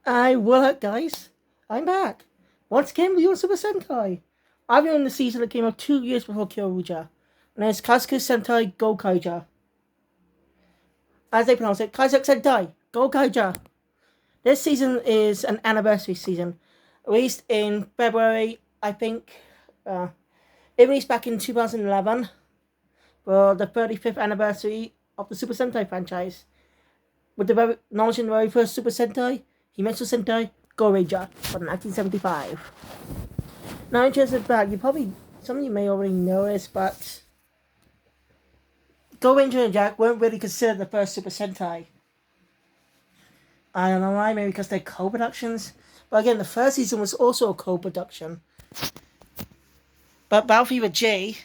Guys. I'm back. Once again with your Super Sentai. I've been in the season that came out 2 years before Kyoruja. And it's Kaizoku Sentai Gokaiger. As they pronounce it, Kaizoku Sentai Gokaiger. This season is an anniversary season. Released in February, I think. It released back in 2011 for the 35th anniversary of the Super Sentai franchise. With launching the very first Super Sentai, Himetsu Sentai Gokaiger from 1975. Now, interested back, some of you may already know this, but Gokaiger and Jack weren't really considered the first Super Sentai. I don't know why, maybe because they're co-productions. But again, the first season was also a co-production. But Battle Fever J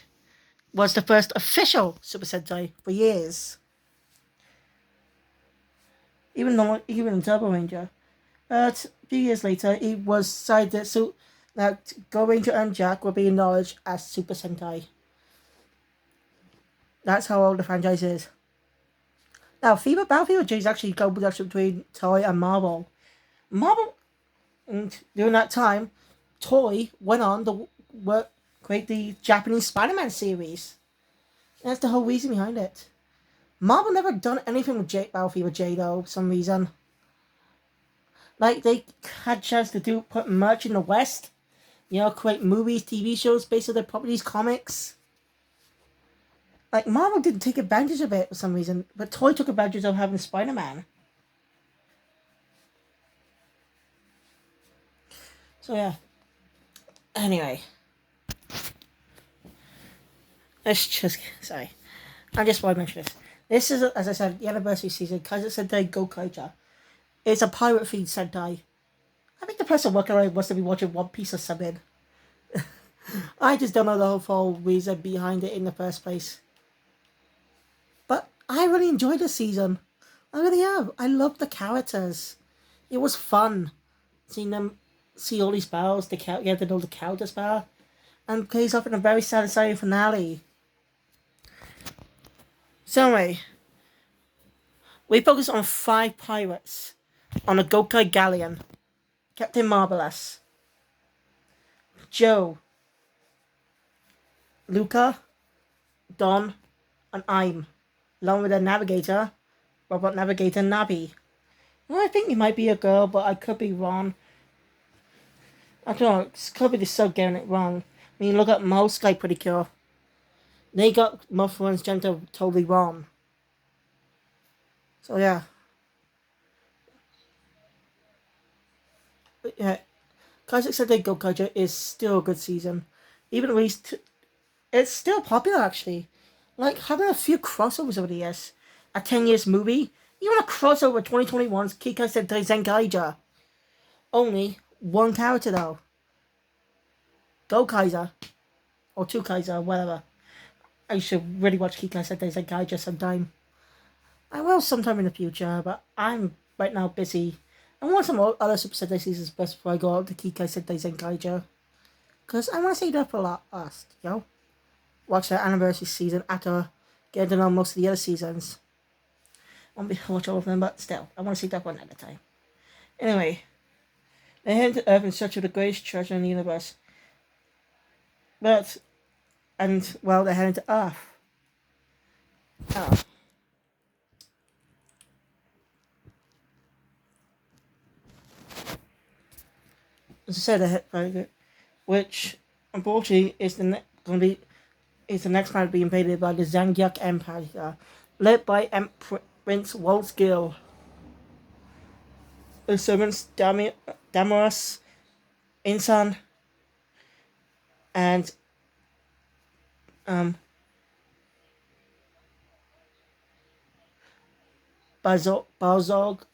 was the first official Super Sentai for years. Even Turbo Ranger. But a few years later, it was decided that Gokaiger and Jack would be acknowledged as Super Sentai. That's how old the franchise is. Now, Battle Fever J is actually a co-production between Toei and Marvel. And during that time, Toei went on to create the Japanese Spider-Man series. And that's the whole reason behind it. Marvel never done anything with Battle Fever J though, for some reason. Like, they had a chance to put merch in the West. Create movies, TV shows based on their properties, comics. Like, Marvel didn't take advantage of it for some reason, but Toei took advantage of having Spider-Man. So, yeah. Anyway. Sorry. I just want to mention this. This is, as I said, the anniversary season, Kaizoku Sentai Gokaiger. It's a pirate-themed Sentai. I think the person working on it wants to be watching One Piece or something. I just don't know the whole reason behind it in the first place. But I really enjoyed the season. I really have. I loved the characters. It was fun seeing them see all these battles, get to know the characters better, and plays off in a very satisfying finale. So anyway, we focus on 5 pirates on a Gokai galleon. Captain Marvelous, Joe, Luca, Don, and I'm, along with the navigator, robot navigator Nabi. Well, I think he might be a girl, but I could be wrong. I don't know, it could be the sub getting it wrong. I mean, look at Mouse Guy, pretty cool. They got Mufflin's gender totally wrong. So yeah. But yeah, Kaizoku Sentai Gokaiger is still a good season. Even at least, it's still popular actually. Like, having a few crossovers over the years. A 10 years movie, even a crossover 2021's Kikai Sentai Zenkaiger. Only one character though. Gokaiger. Or 2 Kaiser, whatever. I should really watch Kikai Sentai Zenkaiger sometime. I will sometime in the future, but I'm right now busy. I want some other Super Sentai seasons best before I go out to Kikai Sentai Zenkaiger. Because I want to save that for last, Watch the anniversary season after getting to know most of the other seasons. I won't be able to watch all of them, but still, I want to save that one at a time. Anyway, they head to Earth in search of the greatest treasure in the universe. They're heading to Earth. As I said, which unfortunately is the next planet to be invaded by the Zangyak Empire, led by Prince Wolfsgill. The servants Damaris, Insan, and Barazorg.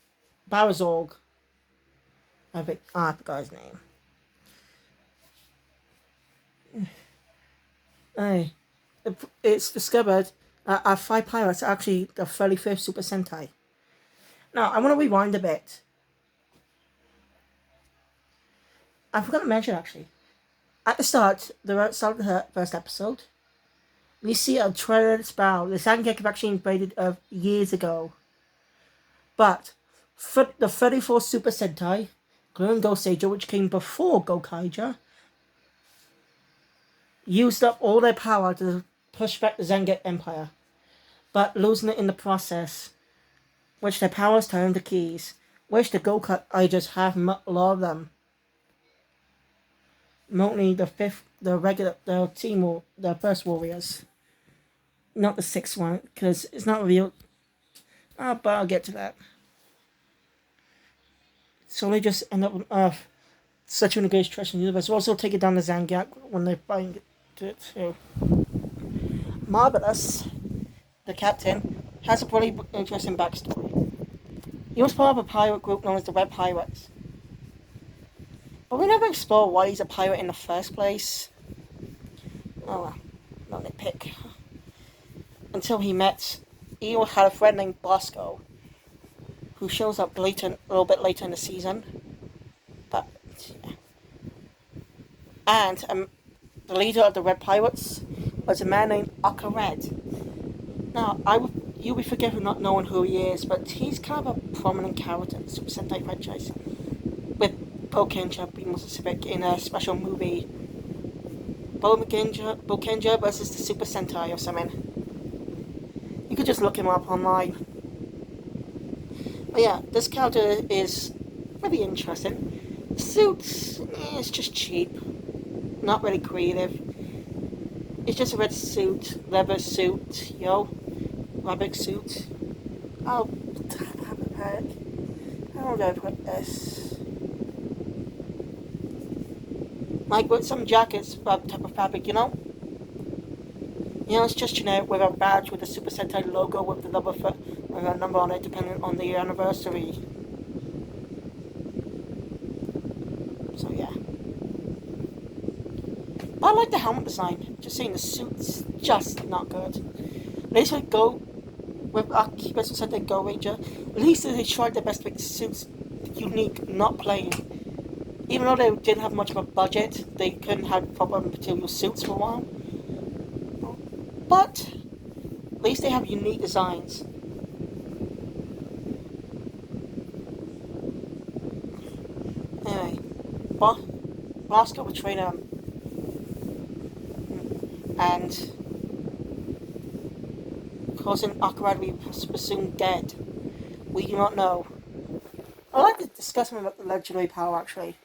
I forgot his name. It's discovered our 5 pirates are actually the 35th Super Sentai. Now, I want to rewind a bit. I forgot to mention actually. At the start of the first episode, we see a trailer spell. The Sangek actually invaded Earth years ago. But for the 34th Super Sentai, Glowing Gokaiger, which came before Gokaiger, used up all their power to push back the Zangief Empire, but losing it in the process, which their powers turned into keys, which the Gokaigers have a lot of them. Mostly the team, the first warriors, not the sixth one, because it's not revealed. But I'll get to that. So they just end up on Earth, searching the greatest treasure in the universe. Also take it down to Zangief when they find it too. Marvelous, the captain, has a pretty interesting backstory. He was part of a pirate group known as the Red Pirates. But we never explore why he's a pirate in the first place. Oh well, not nitpick. Until he had a friend named Bosco, who shows up a little bit later in the season. But, yeah. And the leader of the Red Pirates was a man named Red. Now, you'll be forgiven not knowing who he is, but he's kind of a prominent character in the Super Sentai franchise. With Gokaiger being more specific in a special movie. Gokaiger versus the Super Sentai or something. You could just look him up online. But yeah, this character is really interesting. The suit is just cheap. Not really creative. It's just a red suit, leather suit, rabbit suit. I'll have a pack. How do I put this? Like with some jackets, type of fabric, it's just generic with a badge with the Super Sentai logo with the number on it, depending on the anniversary. So yeah. But I like the helmet design. Just saying, the suit's just not good. At least with Sentai Gokaiger, at least they tried their best to make the suits unique, not plain. Even though they didn't have much of a budget, they couldn't have proper material suits for a while. But at least they have unique designs. Anyway, Bosco betrayed him and causing Red to be presumed dead. We do not know. I'd like to discuss him about the legendary power actually.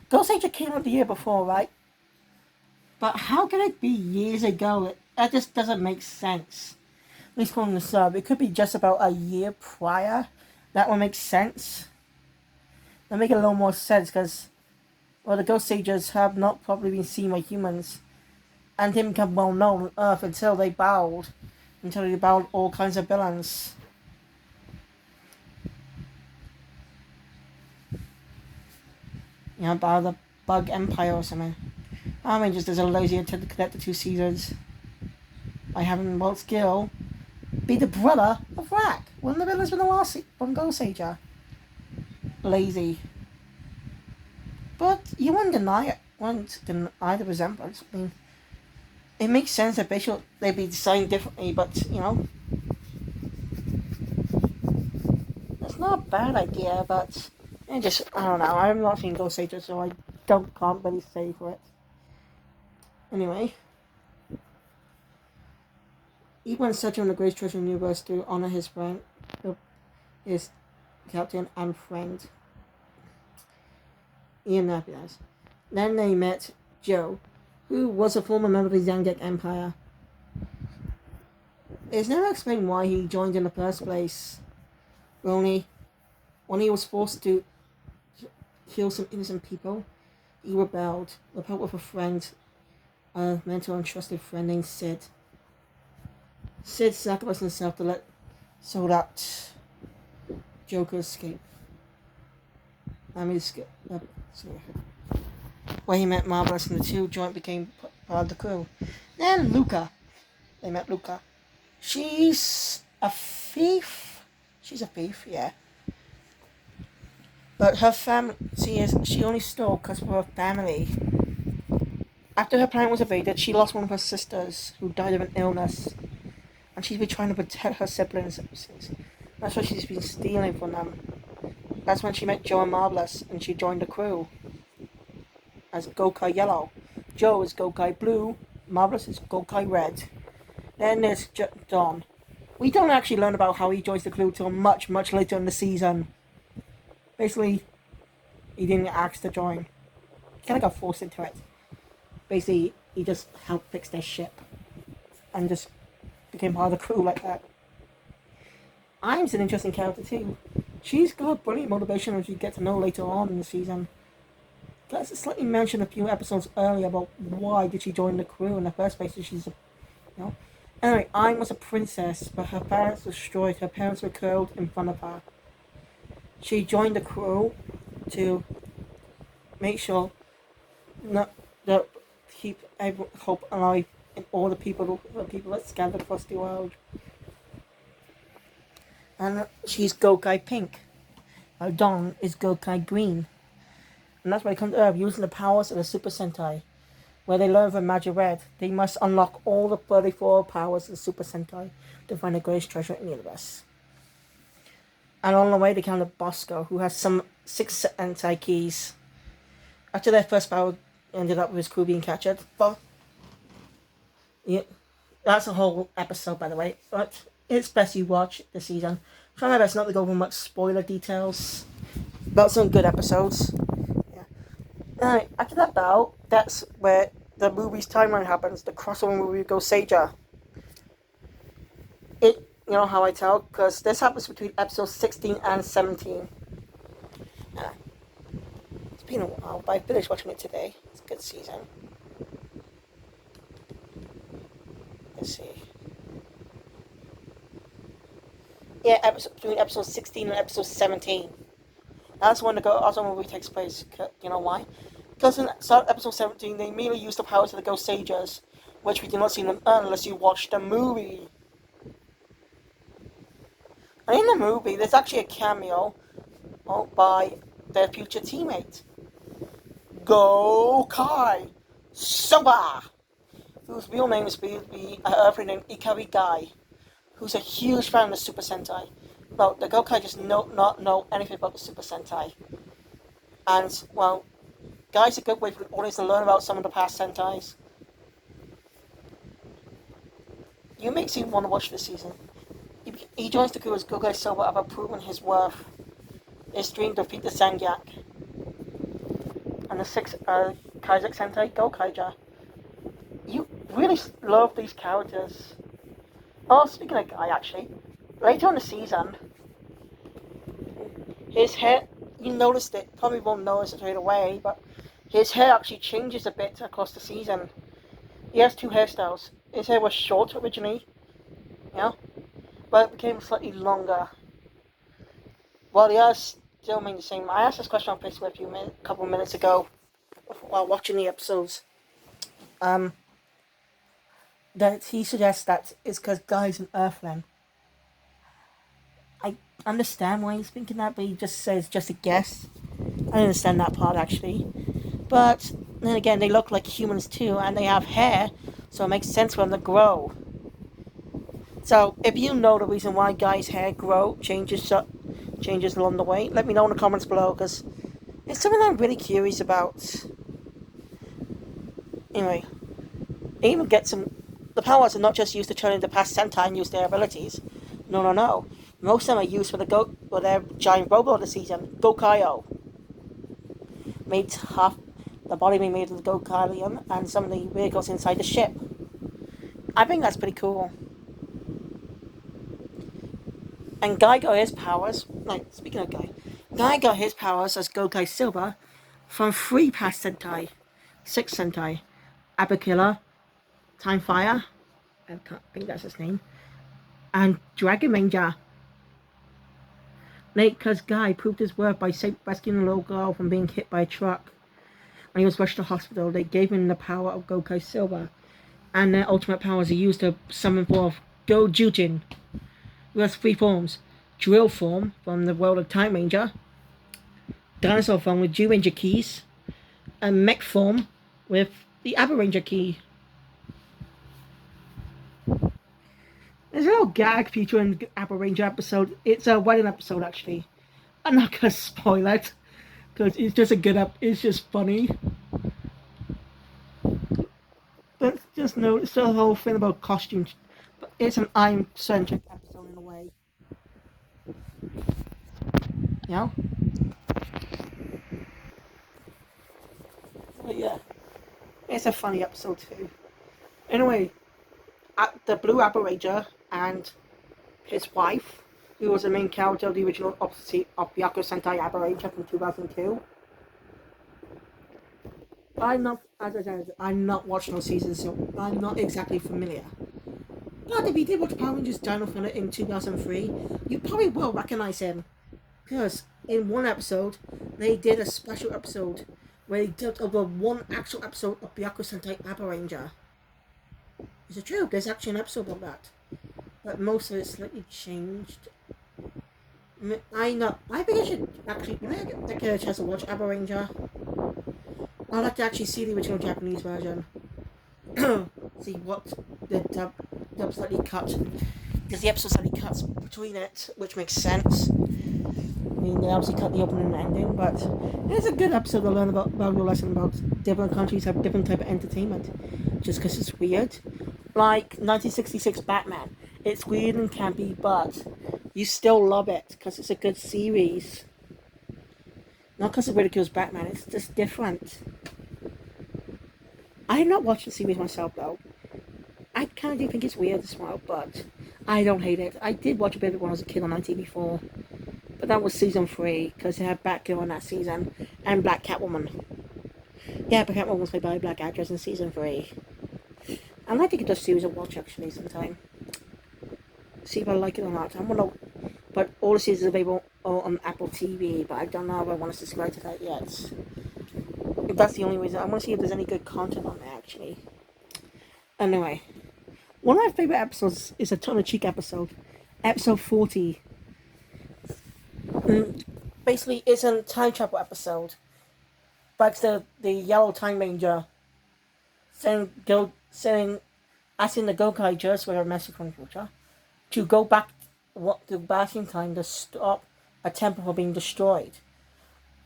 Gokaiger came out the year before, right? But how can it be years ago? That just doesn't make sense. At least according to the sub, it could be just about a year prior. That would make sense. That make a little more sense because, the Gokaigers have not probably been seen by humans, and didn't become well known on Earth until they bowed all kinds of villains. By the Bug Empire or something. Just as a lazy attempt to connect the two seasons by having Walt's Gill be the brother of Rack, one of the villains from the last one Gokaiger. Lazy. But you wouldn't deny the resemblance. I mean, it makes sense that they'd be designed differently, but that's not a bad idea, but I don't know. I'm not seen Gokaiger, so I can't really say for it. Anyway, he went searching the greatest treasure in the universe to honor his friend, his captain and friend, Ian Napias. Then they met Joe, who was a former member of the Zangief Empire. It's never explained why he joined in the first place. Only when he was forced to kill some innocent people, he rebelled with a friend, a mentor and trusted friend named Sid. Sid sacrificed himself so that Joe could escape. Where he met Marvelous and the two joint became part of the crew. Then they met Luca. She's a thief, yeah. But her family, she only stole because of her family. After her planet was invaded, she lost one of her sisters who died of an illness. And she's been trying to protect her siblings. That's why she's been stealing from them. That's when she met Joe and Marvelous, and she joined the crew as Gokai Yellow. Joe is Gokai Blue, Marvelous is Gokai Red. Then there's Don. We don't actually learn about how he joins the crew till much, much later in the season. Basically, he didn't ask to join. He kind of got forced into it. Basically, he just helped fix their ship. And just became part of the crew like that. I's an interesting character too. She's got brilliant motivation, as you get to know later on in the season. Let's slightly mention a few episodes earlier about why did she join the crew in the first place. She's a, you know. Anyway, I was a princess, but her parents were destroyed. Her parents were killed in front of her. She joined the crew to make sure not that keep hope alive in all the people that scattered across the world. And she's Gokai Pink. Dawn is Gokai Green. And that's why they come to Earth using the powers of the Super Sentai. Where they learn from Magic Red, they must unlock all the 34 powers of the Super Sentai to find the greatest treasure in the universe. And along the way, they encounter Bosco, who has some 6 Sentai keys. After their first battle ended up with his crew being captured. But yeah, that's a whole episode, by the way. But it's best you watch the season. Try my best not to go over much spoiler details. But some good episodes. Yeah. After that battle, that's where the movie's timeline happens. The crossover movie with Gokaiger. You know how I tell? Because this happens between episodes 16 and 17. It's been a while, but I finished watching it today. It's a good season. Let's see. Yeah, between episode 16 and episode 17. That's when the crossover movie takes place. You know why? Because in episode 17, they immediately use the powers of the Gokaigers, which we do not see them earn unless you watch the movie. And in the movie, there's actually a cameo by their future teammate, Gokaiger, whose real name is to be Earthling named Ikari Guy, who's a huge fan of the Super Sentai. Well, the Gokaigers not know anything about the Super Sentai. And, well, Guy's a good way for the audience to learn about some of the past Sentais. You makes you want to watch this season. He joins the crew as Gokai Silver after proving his worth. His dream to defeat the Sangyak. And the 6 Kaizoku Sentai Gokaiger. You really love these characters. Oh, speaking of Guy, actually, later in the season, his hair, you noticed it, probably won't notice it right away, but his hair actually changes a bit across the season. He has 2 hairstyles. His hair was short originally, but it became slightly longer. Well, the others still remain the same. I asked this question on Facebook a couple of minutes ago while watching the episodes. That he suggests that it's because Guy's an Earthling. I understand why he's thinking that, but he just says just a guess. I understand that part actually. But then again, they look like humans too, and they have hair, so it makes sense for them to grow. So if you know the reason why Guy's hair changes along the way, let me know in the comments below, because it's something I'm really curious about. Anyway, even get some. The powers are not just used to turn into past Sentai and use their abilities. No. Most of them are used for their giant robot this season, Gokaiger. The body being made of the Gokaiger and some of the vehicles inside the ship. I think that's pretty cool. And Guy got his powers, speaking of Guy got his powers as Gokai Silver from 3 past Sentai, 6 Sentai, Abakilla, Time Fire, I think that's his name, and Dragon Ranger. Because Guy proved his worth by rescuing a little girl from being hit by a truck. When he was rushed to hospital, they gave him the power of Gokai Silver, and their ultimate powers are used to summon forth Gojujin, who has 3 forms: Drill form from the world of Time Ranger, Dinosaur form with G-Ranger keys, and Mech form with the Aber Ranger key. There's a little gag feature in the Aber Ranger episode. It's a wedding episode, actually. I'm not gonna spoil it because it's just a good up. It's just funny. But just notice the whole thing about costumes. But it's an I'm-centric episode in a way. You know? But yeah, it's a funny episode too. Anyway, the Blue Ranger and his wife, who was the main character of the original of Byakuya Sentai Ranger from 2002. I'm not, as I said, I'm not watching those seasons, so I'm not exactly familiar. But if you did watch Power Rangers Dino Thunder in 2003, you probably will recognize him. Because in one episode, they did a special episode where they dubbed over one actual episode of Byakuya Sentai Ranger. Is it true? There's actually an episode of that. But most of it's slightly changed. I think I should actually, when I get a chance to watch Ranger, I'd like to actually see the original Japanese version. See what the dub slightly cut. Because the episode slightly cuts between it, which makes sense. I mean, they obviously cut the opening and ending, but it's a good episode to learn about valuable lesson about different countries have different type of entertainment. Just because it's weird. Like 1966 Batman. It's weird and campy, but you still love it because it's a good series. Not because it ridicules Batman, it's just different. I have not watched the series myself though. I kind of do think it's weird as well, but I don't hate it. I did watch a bit of it when I was a kid on ITV4. But that was season 3, because it had Batgirl in that season, and Black Catwoman. Yeah, but Catwoman was played by a black actress in season 3. I'd like to get this series a watch actually sometime. See if I like it or not. I'm gonna, but all the seasons are available on Apple TV, but I don't know if I want to subscribe to that yet. If that's the only reason, I want to see if there's any good content on there actually. Anyway, one of my favorite episodes is a Tongue in Cheek episode, episode 40. Basically, it's a time travel episode. But the Yellow Time Ranger asking the Gokaigers with a message from the future to go back in time to stop a temple from being destroyed.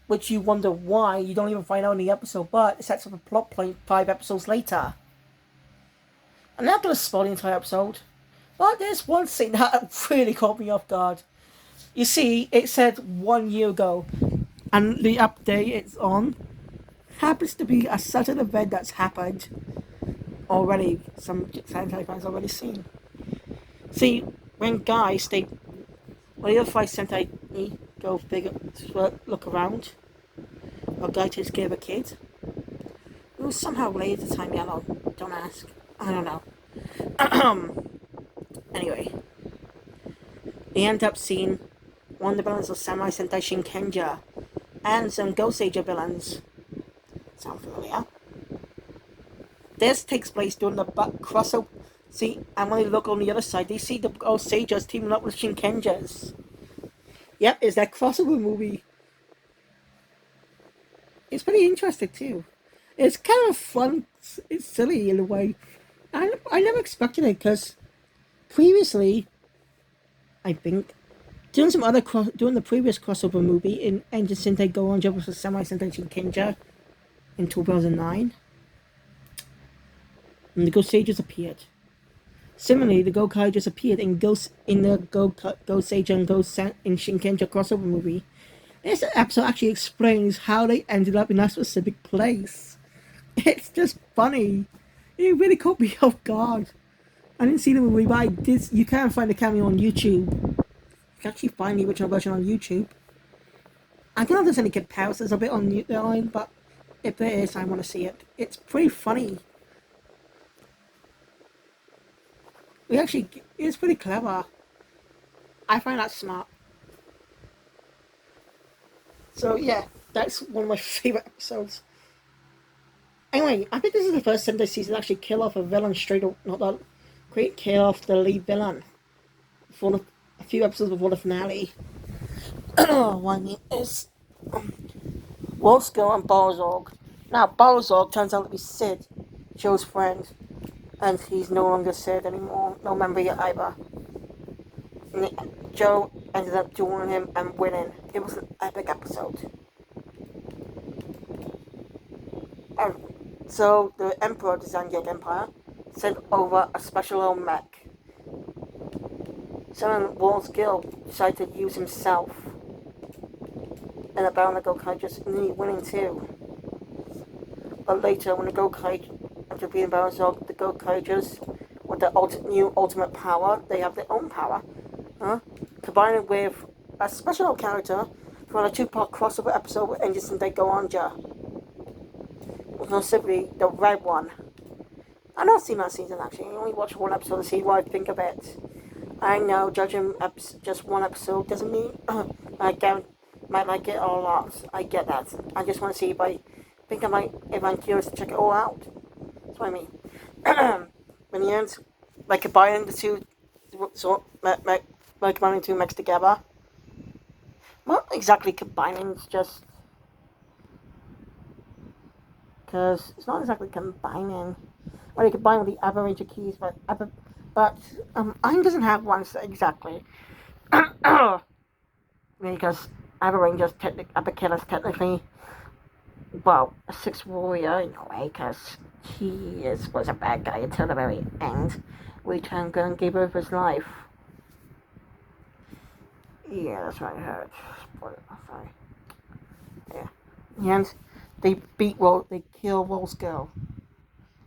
Which you wonder why, you don't even find out in the episode, but it sets up a plot point 5 episodes later. I'm not going to spoil the entire episode, but there's one scene that really caught me off guard. You see, it said 1 year ago, and the update it's on happens to be a certain event that's happened already. Some Sentai fans already seen. See, when the other 5 Sentai go figure, look around, a guy takes care of a kid. It was somehow related to Time Yellow. Don't ask. I don't know. Anyway, they end up seeing one of the villains of Samurai Sentai Shinkenja and some Gokaiger villains. Sound familiar? This takes place during the crossover. See, and when they look on the other side, they see the Gokaigers teaming up with Shinkenjas. Yep, it's that crossover movie. It's pretty interesting too. It's kind of fun. It's silly in a way. I never expected it because previously, I think, doing the previous crossover movie in Engine Sentai Go-Ranger vs Samurai Sentai Shinkenja in 2009, and the Gokaigers appeared. Similarly, the Gokaigers appeared in the Gokaiger and Shinkenja crossover movie. This episode actually explains how they ended up in that specific place. It's just funny. It really caught me off guard. I didn't see the movie, but I did. You can find the cameo on YouTube. You can actually find the original version on YouTube. I don't know if there's any comparisons of it on the line, but if there is, I want to see it. It's pretty funny. It's pretty clever. I find that smart. So yeah, that's one of my favorite episodes. Anyway, I think this is the first Sentai season to actually kill off a villain straight up, not that great, kill off the lead villain. A few episodes before the finale. What I mean is Wolfskill and Barzorg. Now Barzorg turns out to be Sid, Joe's friend, and he's no longer Sid anymore, no member yet either. ended up dueling him and winning. It was an epic episode. And so the Emperor of the Zangief Empire sent over a special little mech. Someone Walls Guild decided to use himself. And about the Gokaigers nearly winning too. But later, when the Gokaiger, after being balanced out, the Gokaigers, with their new ultimate power, they have their own power. Combined with a special character for a 2-part crossover episode with Angel Sentai Goanja. With no simply the red one. I've not seen that season actually. I only watched one episode to see what I think of it. I know judging just one episode doesn't mean I might like it or not. I get that. I just want to see if I'm curious to check it all out. That's what I mean. In the end, by combining the two, by combining two mechs together. Not exactly combining, it's just because it's not exactly combining. Well, you combine with the other Ranger keys, but Iron doesn't have one exactly. Because other Rangers, Upper Killer's technically, well, a 6th warrior in a way, because he was a bad guy until the very end. We turned good and gave over his life. Yeah, that's what I heard. Sorry. Yeah. In the end, they killed Wolf's girl.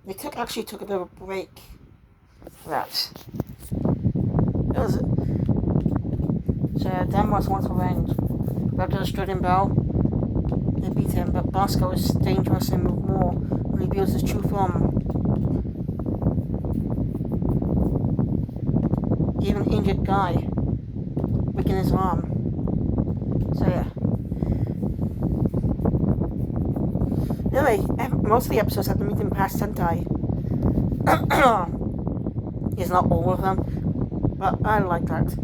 They actually took a bit of a break for that. So Denmark wants revenge. After destroying Bell, they beat him, but Bosco is dangerous and move more when he reveals his true form. Even an injured guy, breaking his arm. So yeah. Anyway, most of the episodes have to meet him past Sentai. It's not all of them, but I like that.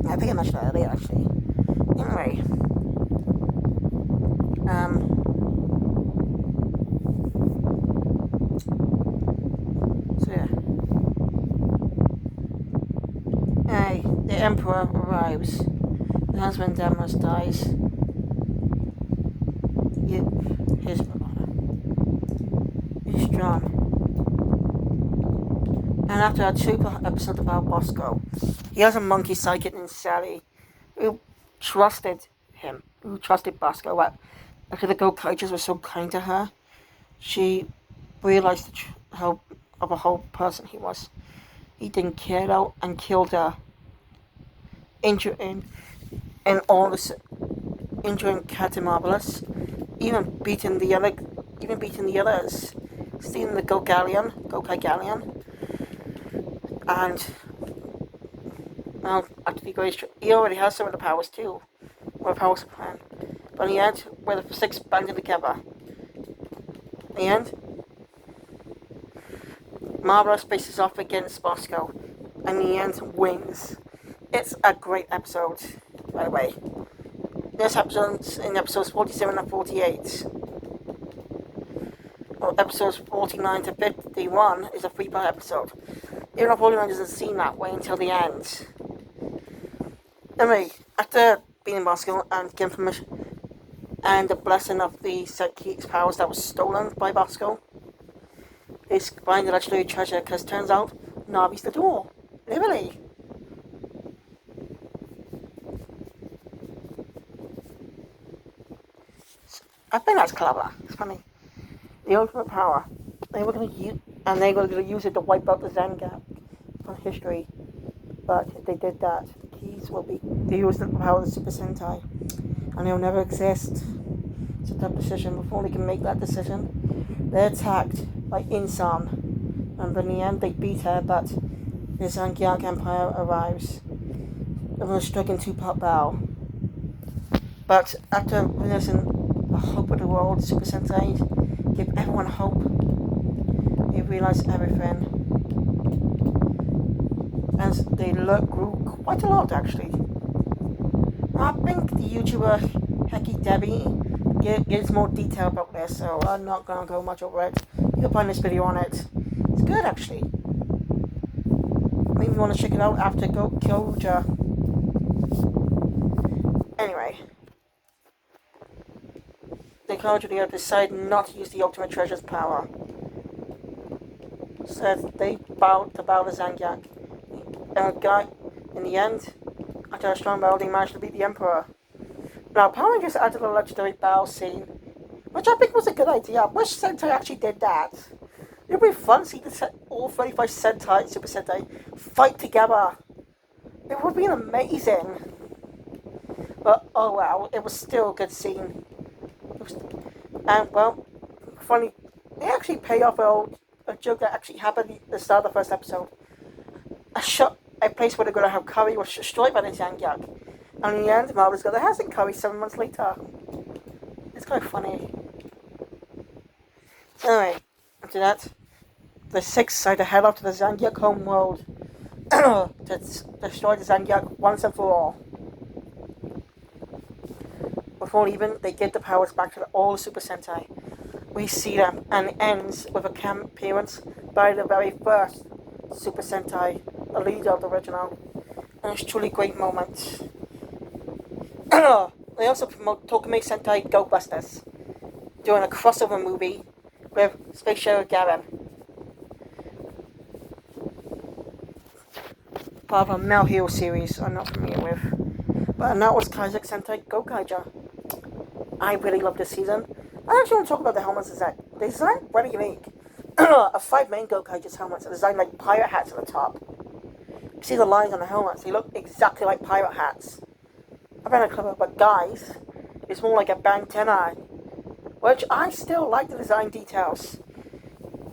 I think I mentioned that earlier, actually. Anyway, so yeah. Hey, the Emperor arrives. The husband Damos dies. His brother. He's John. And after a 2-part episode about Bosco, he has a monkey psychic named Sally, who trusted him, who trusted Bosco. After the Gokaigers were so kind to her, she realized how of a whole person he was. He didn't care though, and killed her, injuring Captain Marvelous, even beating the others, stealing the Gokaiger. And now, after the Great, he already has some of the powers too, or the powers plan. But in the end, where the 6 banded together. In the end, Marvelous faces off against Bosco, and in the end wins. It's a great episode, by the way. This episode's in episodes 47 and 48. Well, episodes 49 to 51 is a 3-part episode. Even though 49 doesn't seem that way until the end. Anyway, after beating Bosco and getting permission and the blessing of the Psychic's powers that was stolen by Bosco, they find the legendary treasure because turns out Navi's the door. Literally. I think that's clever. It's funny. The ultimate power. They were going to use it to wipe out the Zangief from history. But if they did that, the keys will be... They used the power of the Super Sentai. And they'll never exist. It's a tough decision. Before they can make that decision, they're attacked by Insan. And in the end, they beat her, but the Zangief Empire arrives. They're going to strike in 2-part battle. But after witnessing the hope of the world, Super Sentai give everyone hope. They realize everything. And they grew quite a lot, actually. I think the YouTuber Hecky Debbie gives more detail about this, so I'm not going to go much over it. You can find this video on it. It's good, actually. Maybe you want to check it out after Gokaiger. Anyway, the Gokaiger decide not to use the Ultimate Treasure's power. So they bow to Zangiak. Guy, in the end, after a strong battle, they managed to beat the Emperor. Now, Power Rangers added a legendary battle scene, which I think was a good idea. I wish Sentai actually did that. It would be fun to see all 35 Sentai, Super Sentai, fight together. It would be amazing. But, oh well, it was still a good scene. And, well, funny, they actually pay off a joke that actually happened at the start of the first episode. A place where they're going to have Curry was destroyed by the Zangiak. And in the end, Marvel's got the house in Curry 7 months later. It's kind of funny. Anyway, after that, the six decide to head off to the Zangiak home world to destroy the Zangiak once and for all. Before leaving, they give the powers back to all the Super Sentai. We see them, and it ends with a cameo appearance by the very first Super Sentai, the leader of the original. And it's truly a great moment. They also promote Tokime Sentai Ghostbusters, doing a crossover movie with Space Shuttle Garen. Part of a Male Hero series I'm not familiar with. But that was Kaizoku Sentai Gokaiger. I really love this season. I actually want to talk about the helmets design. They designed very unique. A 5 main Gokaiger's helmets are designed like pirate hats at the top. You see the lines on the helmets, they look exactly like pirate hats. I found it clever, but guys, it's more like a bandana, which I still like the design details.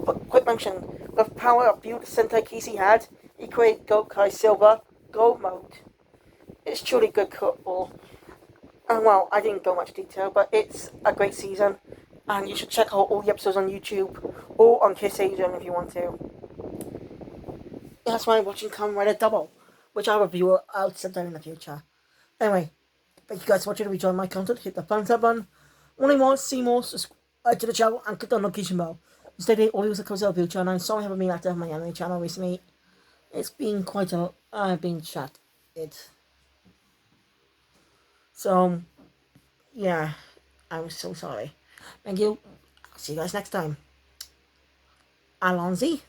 But quick mention, the power of build Sentai Casey had, he created Gokai Silver Gold Mode. It's truly good cool. And well, I didn't go much detail, but it's a great season, and you should check out all the episodes on YouTube or on Kiss Asian if you want to. That's why I'm watching Kamen Rider Double, which I'll review out sometime in the future. Anyway, thank you guys for watching. If you enjoyed my content, hit the thumbs up button. Want to see more, subscribe to the channel and click the notification bell. Stay tuned, all videos comes out of the future, and I'm sorry I haven't been active on my anime channel recently. It's been quite a... I've been chatted. So, yeah, I'm so sorry. Thank you. I'll see you guys next time. Alonzi.